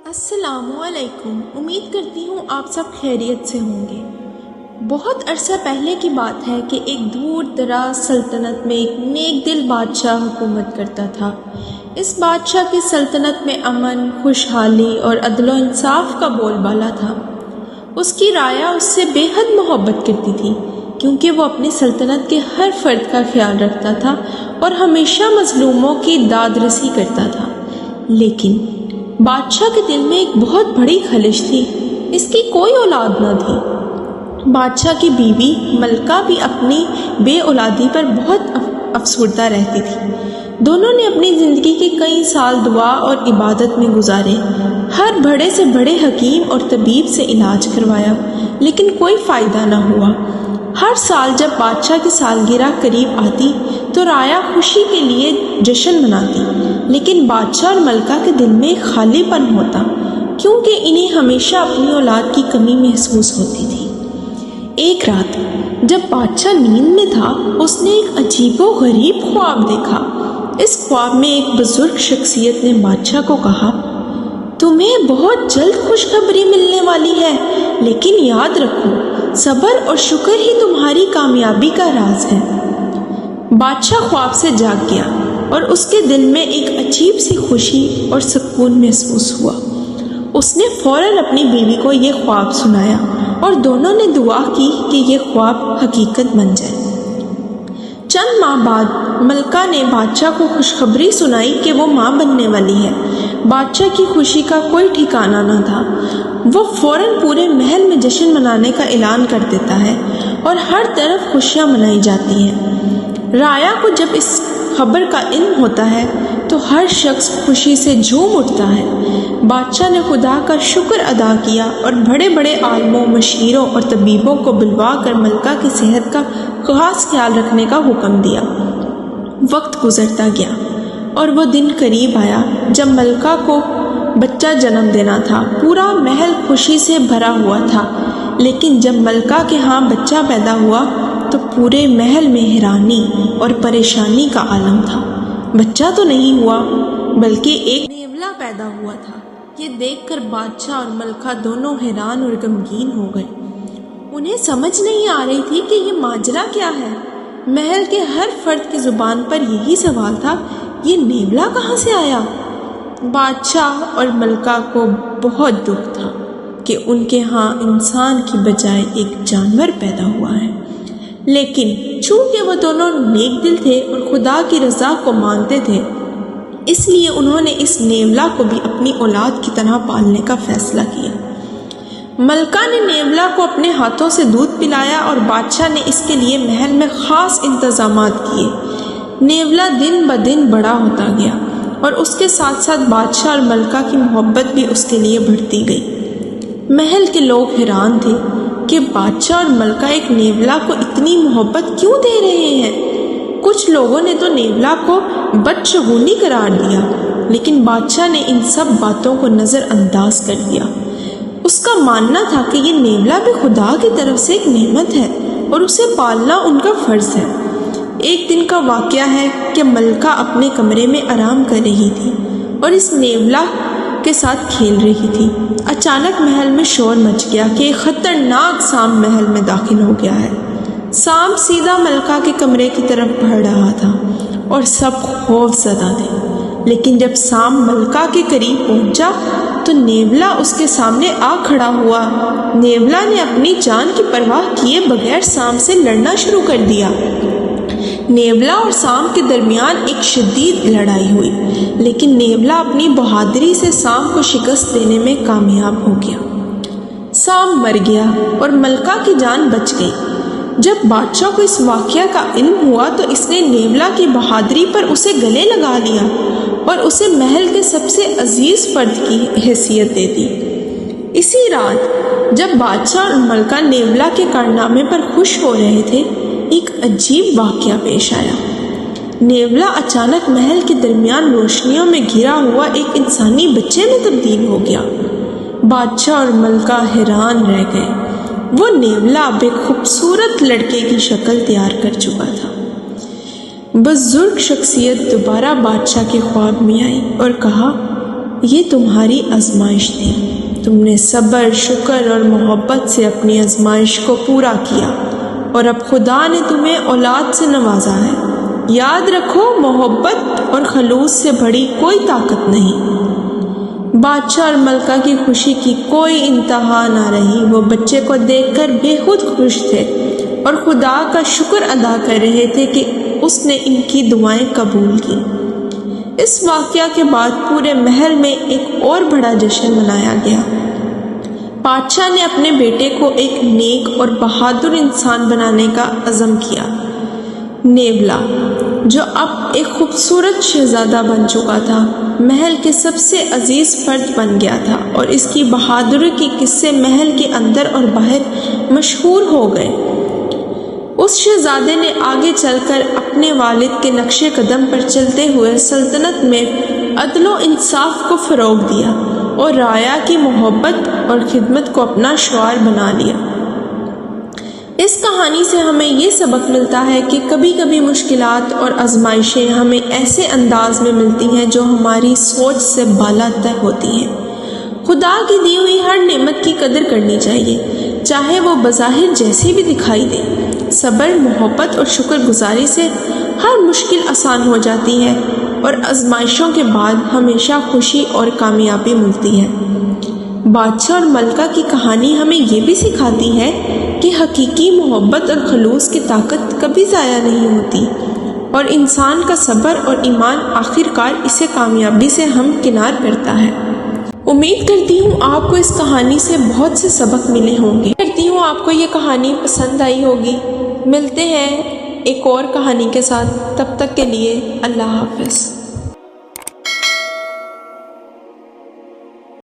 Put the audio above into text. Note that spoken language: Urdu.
السلام علیکم۔ امید کرتی ہوں آپ سب خیریت سے ہوں گے۔ بہت عرصہ پہلے کی بات ہے کہ ایک دور دراز سلطنت میں ایک نیک دل بادشاہ حکومت کرتا تھا۔ اس بادشاہ کی سلطنت میں امن، خوشحالی اور عدل و انصاف کا بول بالا تھا۔ اس کی رعایا اس سے بے حد محبت کرتی تھی کیونکہ وہ اپنی سلطنت کے ہر فرد کا خیال رکھتا تھا اور ہمیشہ مظلوموں کی داد رسی کرتا تھا۔ لیکن بادشاہ کے دل میں ایک بہت بڑی خلش تھی۔ اس کی کوئی اولاد نہ تھی۔ بادشاہ کی بیوی ملکہ بھی اپنی بے اولادی پر بہت افسردہ رہتی تھی۔ دونوں نے اپنی زندگی کے کئی سال دعا اور عبادت میں گزارے، ہر بڑے سے بڑے حکیم اور طبیب سے علاج کروایا، لیکن کوئی فائدہ نہ ہوا۔ ہر سال جب بادشاہ کی سالگرہ قریب آتی تو رعایا خوشی کے لیے جشن مناتی، لیکن بادشاہ اور ملکہ کے دل میں ایک خالی پن ہوتا کیونکہ انہیں ہمیشہ اپنی اولاد کی کمی محسوس ہوتی تھی۔ ایک رات جب بادشاہ نیند میں تھا، اس نے ایک عجیب و غریب خواب دیکھا۔ اس خواب میں ایک بزرگ شخصیت نے بادشاہ کو کہا، تمہیں بہت جلد خوشخبری ملنے والی ہے، لیکن یاد رکھو صبر اور شکر ہی تمہاری کامیابی کا راز ہے۔ بادشاہ خواب سے جاگ گیا اور اس کے دل میں ایک عجیب سی خوشی اور سکون محسوس ہوا۔ اس نے فوراً اپنی بیوی کو یہ خواب سنایا اور دونوں نے دعا کی کہ یہ خواب حقیقت بن جائے۔ چند ماہ بعد ملکہ نے بادشاہ کو خوشخبری سنائی کہ وہ ماں بننے والی ہے۔ بادشاہ کی خوشی کا کوئی ٹھکانہ نہ تھا۔ وہ فوراً پورے محل میں جشن منانے کا اعلان کر دیتا ہے اور ہر طرف خوشیاں منائی جاتی ہیں۔ رعایا کو جب اس خبر کا علم ہوتا ہے تو ہر شخص خوشی سے جھوم اٹھتا ہے۔ بادشاہ نے خدا کا شکر ادا کیا اور بڑے بڑے عالموں، مشیروں اور طبیبوں کو بلوا کر ملکہ کی صحت کا خاص خیال رکھنے کا حکم دیا۔ وقت گزرتا گیا اور وہ دن قریب آیا جب ملکہ کو بچہ جنم دینا تھا۔ پورا محل خوشی سے بھرا ہوا تھا، لیکن جب ملکہ کے ہاں بچہ پیدا ہوا تو پورے محل میں حیرانی اور پریشانی کا عالم تھا۔ بچہ تو نہیں ہوا بلکہ ایک نیولا پیدا ہوا تھا۔ یہ دیکھ کر بادشاہ اور ملکہ دونوں حیران اور غمگین ہو گئے۔ انہیں سمجھ نہیں آ رہی تھی کہ یہ ماجرا کیا ہے۔ محل کے ہر فرد کی زبان پر یہی سوال تھا، یہ نیولا کہاں سے آیا؟ بادشاہ اور ملکہ کو بہت دکھ تھا کہ ان کے ہاں انسان کی بجائے ایک جانور پیدا ہوا ہے، لیکن چونکہ وہ دونوں نیک دل تھے اور خدا کی رضا کو مانتے تھے، اس لیے انہوں نے اس نیولا کو بھی اپنی اولاد کی طرح پالنے کا فیصلہ کیا۔ ملکہ نے نیولا کو اپنے ہاتھوں سے دودھ پلایا اور بادشاہ نے اس کے لیے محل میں خاص انتظامات کیے۔ نیولا دن بدن بڑا ہوتا گیا اور اس کے ساتھ ساتھ بادشاہ اور ملکہ کی محبت بھی اس کے لیے بڑھتی گئی۔ محل کے لوگ حیران تھے کہ بادشاہ اور ملکہ ایک نیولا کو اتنی محبت کیوں دے رہے ہیں۔ کچھ لوگوں نے تو نیولا کو بدشگونی قرار دیا، لیکن بادشاہ نے ان سب باتوں کو نظر انداز کر دیا۔ اس کا ماننا تھا کہ یہ نیولا بھی خدا کی طرف سے ایک نعمت ہے اور اسے پالنا ان کا فرض ہے۔ ایک دن کا واقعہ ہے کہ ملکہ اپنے کمرے میں آرام کر رہی تھی اور اس نیولا کے ساتھ کھیل رہی تھی۔ اچانک محل میں شور مچ گیا کہ ایک خطرناک سانپ محل میں داخل ہو گیا ہے۔ سانپ سیدھا ملکہ کے کمرے کی طرف بڑھ رہا تھا اور سب خوف زدہ تھے، لیکن جب سانپ ملکہ کے قریب پہنچا تو نیولا اس کے سامنے آ کھڑا ہوا۔ نیولا نے اپنی جان کی پرواہ کیے بغیر سانپ سے لڑنا شروع کر دیا۔ نیولا اور سانپ کے درمیان ایک شدید لڑائی ہوئی، لیکن نیولا اپنی بہادری سے سانپ کو شکست دینے میں کامیاب ہو گیا۔ سانپ مر گیا اور ملکہ کی جان بچ گئی۔ جب بادشاہ کو اس واقعہ کا علم ہوا تو اس نے نیولا کی بہادری پر اسے گلے لگا لیا اور اسے محل کے سب سے عزیز فرد کی حیثیت دے دی۔ اسی رات جب بادشاہ اور ملکہ نیولا کے کارنامے پر خوش ہو رہے تھے، ایک عجیب واقعہ پیش آیا۔ نیولا اچانک محل کے درمیان روشنیوں میں گھرا ہوا ایک انسانی بچے میں تبدیل ہو گیا۔ بادشاہ اور ملکہ حیران رہ گئے۔ وہ نیولا اب ایک خوبصورت لڑکے کی شکل تیار کر چکا تھا۔ بزرگ شخصیت دوبارہ بادشاہ کے خواب میں آئی اور کہا، یہ تمہاری آزمائش تھی، تم نے صبر، شکر اور محبت سے اپنی آزمائش کو پورا کیا اور اب خدا نے تمہیں اولاد سے نوازا ہے۔ یاد رکھو، محبت اور خلوص سے بڑی کوئی طاقت نہیں۔ بادشاہ اور ملکہ کی خوشی کی کوئی انتہا نہ رہی۔ وہ بچے کو دیکھ کر بے حد خوش تھے اور خدا کا شکر ادا کر رہے تھے کہ اس نے ان کی دعائیں قبول کی۔ اس واقعہ کے بعد پورے محل میں ایک اور بڑا جشن منایا گیا۔ بادشاہ نے اپنے بیٹے کو ایک نیک اور بہادر انسان بنانے کا عزم کیا۔ نیولا، جو اب ایک خوبصورت شہزادہ بن چکا تھا، محل کے سب سے عزیز فرد بن گیا تھا اور اس کی بہادری کے قصے محل کے اندر اور باہر مشہور ہو گئے۔ اس شہزادے نے آگے چل کر اپنے والد کے نقش قدم پر چلتے ہوئے سلطنت میں عدل و انصاف کو فروغ دیا اور رعایا کی محبت اور خدمت کو اپنا شعار بنا لیا۔ اس کہانی سے ہمیں یہ سبق ملتا ہے کہ کبھی کبھی مشکلات اور آزمائشیں ہمیں ایسے انداز میں ملتی ہیں جو ہماری سوچ سے بالاتر ہوتی ہیں۔ خدا کی دی ہوئی ہر نعمت کی قدر کرنی چاہیے، چاہے وہ بظاہر جیسی بھی دکھائی دے۔ صبر، محبت اور شکر گزاری سے ہر مشکل آسان ہو جاتی ہے اور آزمائشوں کے بعد ہمیشہ خوشی اور کامیابی ملتی ہے۔ بادشاہ اور ملکہ کی کہانی ہمیں یہ بھی سکھاتی ہے کہ حقیقی محبت اور خلوص کی طاقت کبھی ضائع نہیں ہوتی اور انسان کا صبر اور ایمان آخر کار اسے کامیابی سے ہمکنار کرتا ہے۔ امید کرتی ہوں آپ کو اس کہانی سے بہت سے سبق ملے ہوں گے۔ کرتی ہوں آپ کو یہ کہانی پسند آئی ہوگی۔ ملتے ہیں ایک اور کہانی کے ساتھ، تب تک کے لیے اللہ حافظ۔